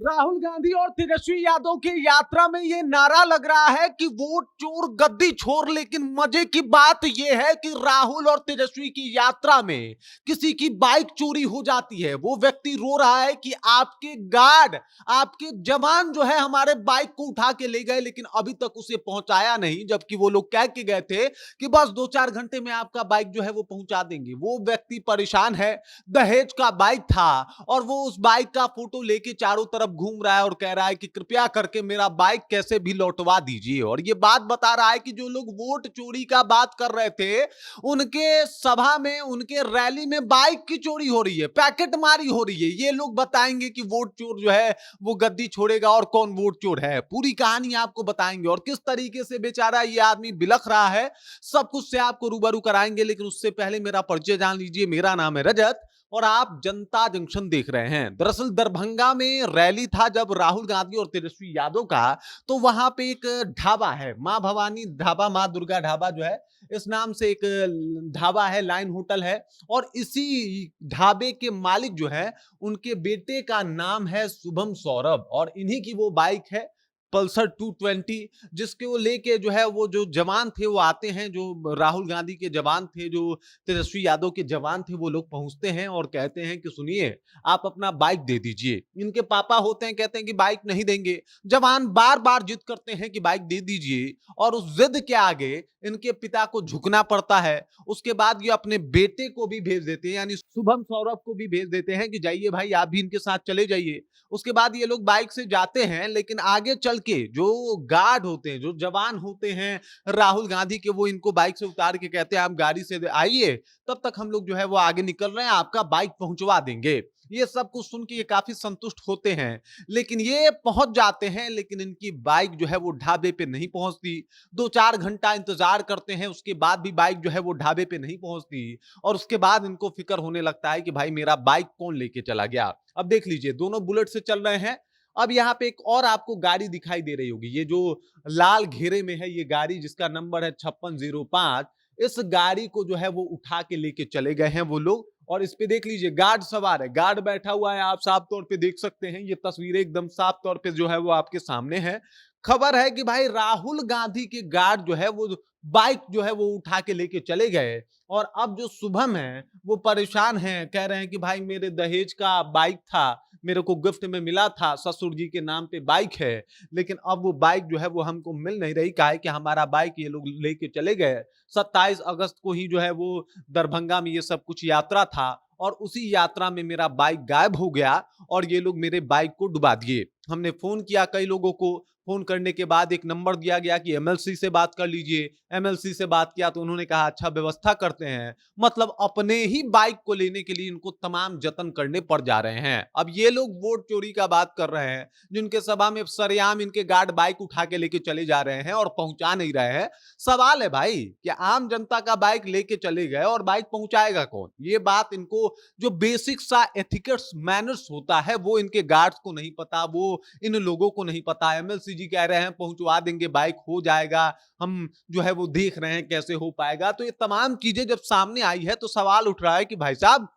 राहुल गांधी और तेजस्वी यादव की यात्रा में ये नारा लग रहा है कि वोट चोर गद्दी छोर। लेकिन मजे की बात यह है कि राहुल और तेजस्वी की यात्रा में किसी की बाइक चोरी हो जाती है। वो व्यक्ति रो रहा है कि आपके गार्ड, आपके जवान जो है हमारे बाइक को उठा के ले गए, लेकिन अभी तक उसे पहुंचाया नहीं। जबकि वो लोग कह के गए थे कि बस 2-4 घंटे में आपका बाइक जो है वो पहुंचा देंगे। वो व्यक्ति परेशान है। दहेज का बाइक था और वो उस बाइक का फोटो लेके चारों तरफ घूम रहा है और कह रहा है कि कृपया करके मेरा बाइक कैसे भी लौटवा दीजिए। और ये बात बता रहा है कि जो लोग वोट चोरी का बात कर रहे थे, उनके सभा में, उनके रैली में बाइक की चोरी हो रही है, पैकेट मारी हो रही है। ये लोग बताएंगे कि वोट चोर जो है वो गद्दी छोड़ेगा और कौन वोट चोर है। पूरी कहानी आपको बताएंगे और किस तरीके से बेचारा ये आदमी बिलख रहा है, सब कुछ से आपको रूबरू कराएंगे। लेकिन उससे पहले मेरा परिचय जान लीजिए। मेरा नाम है रजत और आप जनता जंक्शन देख रहे हैं। दरअसल दरभंगा में रैली था जब राहुल गांधी और तेजस्वी यादव का, तो वहां पे एक ढाबा है, मां भवानी ढाबा, मां दुर्गा ढाबा जो है, इस नाम से एक ढाबा है, लाइन होटल है। और इसी ढाबे के मालिक जो है, उनके बेटे का नाम है शुभम सौरभ और इन्हीं की वो बाइक है पल्सर 220, जिसके वो लेके जो है, वो जो जवान थे वो आते हैं, जो राहुल गांधी के जवान थे, जो तेजस्वी यादव के जवान थे, वो लोग पहुंचते हैं और कहते हैं कि सुनिए, आप अपना बाइक दे दीजिए। इनके पापा होते हैं, कहते हैं कि बाइक नहीं देंगे। जवान बार बार जिद करते हैं कि बाइक दे दीजिए और उस जिद के आगे इनके पिता को झुकना पड़ता है। उसके बाद ये अपने बेटे को भी भेज देते हैं, यानी शुभम सौरभ को भी भेज देते हैं कि जाइए भाई, आप भी इनके साथ चले जाइए। उसके बाद ये लोग बाइक से जाते हैं, लेकिन आगे चल के जो गार्ड होते हैं, जो जवान होते हैं राहुल गांधी के, वो इनको बाइक से उतार के कहते हैं आप गाड़ी से आइए, तब तक हम लोग जो है वो आगे निकल रहे हैं, आपका बाइक पहुंचवा देंगे। ये सब कुछ सुन के ये काफी संतुष्ट होते हैं, लेकिन ये पहुंच जाते हैं, लेकिन इनकी बाइक जो है वो ढाबे पे नहीं पहुंचती। 2-4 घंटा इंतजार करते हैं, उसके बाद भी बाइक जो है वो ढाबे पे नहीं पहुंचती। और उसके बाद इनको फिक्र होने लगता है कि भाई मेरा बाइक कौन लेके चला गया। अब देख लीजिए, दोनों बुलेट से चल रहे हैं। अब यहाँ पे एक और आपको गाड़ी दिखाई दे रही होगी, ये जो लाल घेरे में है, ये गाड़ी जिसका नंबर है 5605। इस गाड़ी को जो है वो उठा के लेके चले गए हैं वो लोग। और इस पे देख लीजिए, गार्ड सवार है, गार्ड बैठा हुआ है, आप साफ तौर पे देख सकते हैं। ये तस्वीरें एकदम साफ तौर पे जो है वो आपके सामने है। खबर है कि भाई राहुल गांधी के गार्ड जो है वो बाइक जो है वो उठा के लेके चले गए। और अब जो शुभम है वो परेशान हैं, कह रहे हैं कि भाई मेरे दहेज का बाइक था, मेरे को गिफ्ट में मिला था, ससुर जी के नाम पे बाइक है, लेकिन अब वो बाइक जो है वो हमको मिल नहीं रही। कहा है कि हमारा बाइक ये लोग लेके चले गए। 27 अगस्त को ही जो है वो दरभंगा में ये सब कुछ यात्रा था और उसी यात्रा में मेरा बाइक गायब हो गया और ये लोग मेरे बाइक को डुबा दिए। हमने फोन किया कई लोगों को, फोन करने के बाद एक नंबर दिया गया कि एमएलसी से बात कर लीजिए। एमएलसी से बात किया तो उन्होंने कहा अच्छा व्यवस्था करते हैं। मतलब अपने ही बाइक को लेने के लिए इनको तमाम जतन करने पड़ जा रहे हैं। अब ये लोग वोट चोरी का बात कर रहे हैं, जिनके सभा में सरेआम इनके गार्ड बाइक उठा के लेके चले जा रहे हैं और पहुंचा नहीं रहे हैं। सवाल है भाई कि आम जनता का बाइक लेके चले गए और बाइक पहुंचाएगा कौन? ये बात इनको, जो बेसिक सा एथिक्स मैनर्स होता है, वो इनके गार्ड्स को नहीं पता, वो इन लोगों को नहीं पता। एमएलसी जी कह रहे हैं पहुंचवा देंगे, बाइक हो जाएगा, हम जो है वो देख रहे हैं कैसे हो पाएगा। तो ये तमाम चीजें जब सामने आई है तो सवाल उठ रहा है कि भाई साहब,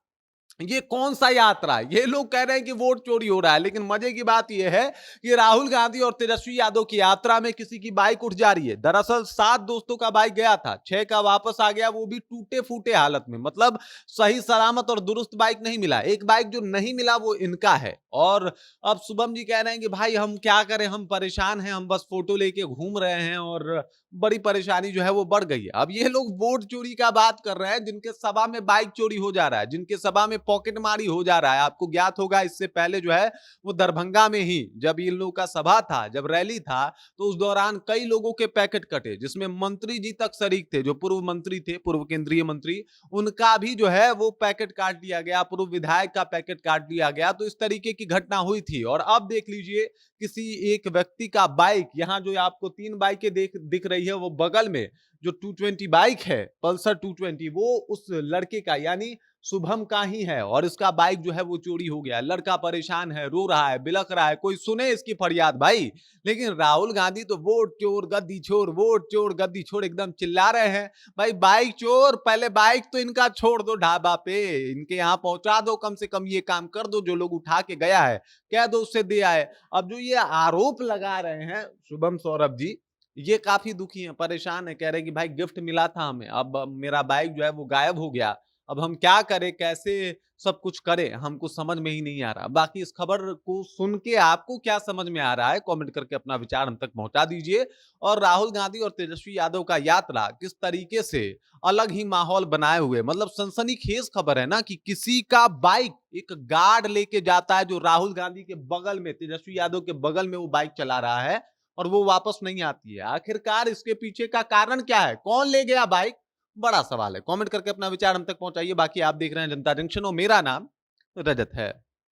ये कौन सा यात्रा है? ये लोग कह रहे हैं कि वोट चोरी हो रहा है, लेकिन मजे की बात यह है कि राहुल गांधी और तेजस्वी यादव की यात्रा में किसी की बाइक उठ जा रही है। दरअसल 7 दोस्तों का बाइक गया था, 6 का वापस आ गया, वो भी टूटे फूटे हालत में। मतलब सही सलामत और दुरुस्त बाइक नहीं मिला। एक बाइक जो नहीं मिला वो इनका है। और अब शुभम जी कह रहे हैं कि भाई हम क्या करें, हम परेशान हैं, हम बस फोटो लेके घूम रहे हैं और बड़ी परेशानी जो है वो बढ़ गई है। अब ये लोग वोट चोरी का बात कर रहे हैं, जिनके सभा में बाइक चोरी हो जा रहा है, जिनके सभा में पॉकेट मारी हो जा रहा है। आपको ज्ञात होगा इससे पहले जो है वो दरभंगा में ही जब इन लोगों का सभा था, जब रैली था, तो उस दौरान कई लोगों के पैकेट कटे, जिसमें मंत्री जी तक शरीक थे। जो पूर्व मंत्री थे, पूर्व केंद्रीय मंत्री, उनका भी जो है वो पैकेट काट दिया गया, पूर्व विधायक का पैकेट काट दिया गया। तो इस तरीके की घटना हुई थी। और अब देख लीजिए, किसी एक व्यक्ति का बाइक, यहां जो आपको 3 बाइकें दिख रही है, वो बगल में जो 220 बाइक है, पल्सर 220, वो उस लड़के का, यानी शुभम का ही है और इसका बाइक जो है वो चोरी हो गया। लड़का परेशान है, रो रहा है, बिलख रहा है, कोई सुने इसकी फरियाद भाई। लेकिन राहुल गांधी तो वोट चोर गद्दी छोर, वोट चोर गद्दी छोर एकदम चिल्ला रहे हैं। भाई बाइक चोर, पहले बाइक तो इनका छोड़ दो ढाबा पे, इनके यहाँ पहुंचा दो, कम से कम ये काम कर दो, जो लोग उठा के गया है कह दो उससे दे आए। अब जो ये आरोप लगा रहे हैं शुभम सौरभ जी, ये काफी दुखी हैं, परेशान है, कह रहे हैं कि भाई गिफ्ट मिला था हमें, अब मेरा बाइक जो है वो गायब हो गया, अब हम क्या करें, कैसे सब कुछ करें, हमको समझ में ही नहीं आ रहा। बाकी इस खबर को सुन के आपको क्या समझ में आ रहा है, कमेंट करके अपना विचार हम तक पहुंचा दीजिए। और राहुल गांधी और तेजस्वी यादव का यात्रा किस तरीके से अलग ही माहौल बनाए हुए, मतलब सनसनीखेज खबर है ना कि किसी का बाइक एक गार्ड लेके जाता है जो राहुल गांधी के बगल में, तेजस्वी यादव के बगल में वो बाइक चला रहा है और वो वापस नहीं आती है। आखिरकार इसके पीछे का कारण क्या है, कौन ले गया बाइक, बड़ा सवाल है। कमेंट करके अपना विचार हम तक पहुंचाइए। बाकी आप देख रहे हैं जनता जंक्शन और मेरा नाम रजत है।